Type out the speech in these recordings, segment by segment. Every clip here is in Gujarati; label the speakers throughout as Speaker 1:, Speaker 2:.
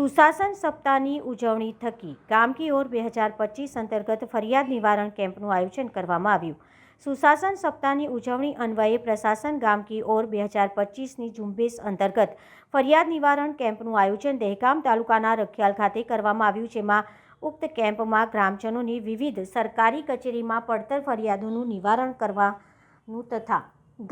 Speaker 1: સુશાસન સપ્તાહની ઉજવણી થકી ગામ કી ઓર 2025 અંતર્ગત ફરિયાદ નિવારણ કેમ્પનું આયોજન કરવામાં આવ્યું। સુશાસન સપ્તાહની ઉજવણી અન્વયે પ્રશાસન ગામ કી ઓર 2025ની ઝુંબેશ અંતર્ગત ફરિયાદ નિવારણ કેમ્પનું આયોજન દહેગામ તાલુકાના રખિયાલ ખાતે કરવામાં આવ્યું, જેમાં ઉક્ત કેમ્પમાં ગ્રામજનોની વિવિધ સરકારી કચેરીમાં પડતર ફરિયાદોનું નિવારણ કરવાનું તથા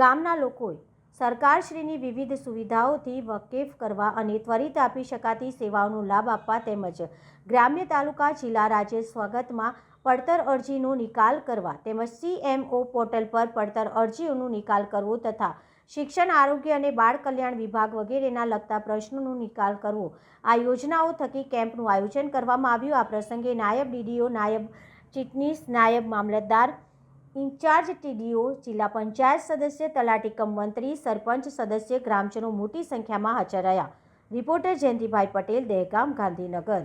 Speaker 1: ગામના લોકોએ સરકારશ્રીની વિવિધ સુવિધાઓથી વાકેફ કરવા અને ત્વરિત આપી શકાતી સેવાઓનો લાભ આપવા તેમજ ગ્રામ્ય તાલુકા જિલ્લા રાજ્ય સ્વાગતમાં પડતર અરજીનો નિકાલ કરવા તેમજ CMO પોર્ટલ પર પડતર અરજીઓનો નિકાલ કરવો તથા શિક્ષણ, આરોગ્ય અને બાળ કલ્યાણ વિભાગ વગેરેના લગતા પ્રશ્નોનો નિકાલ કરવો આ યોજનાઓ થકી કેમ્પનું આયોજન કરવામાં આવ્યું। આ પ્રસંગે નાયબ DDO, નાયબ ચીટનીસ, નાયબ મામલતદાર, ઇન્ચાર્જ TDO, જિલ્લા પંચાયત સદસ્ય, તલાટી કમ મંત્રી, સરપંચ સદસ્ય, ગ્રામજનો મોટી સંખ્યામાં હાજર રહ્યા। રિપોર્ટર જયંતિભાઈ પટેલ, દહેગામ, ગાંધીનગર।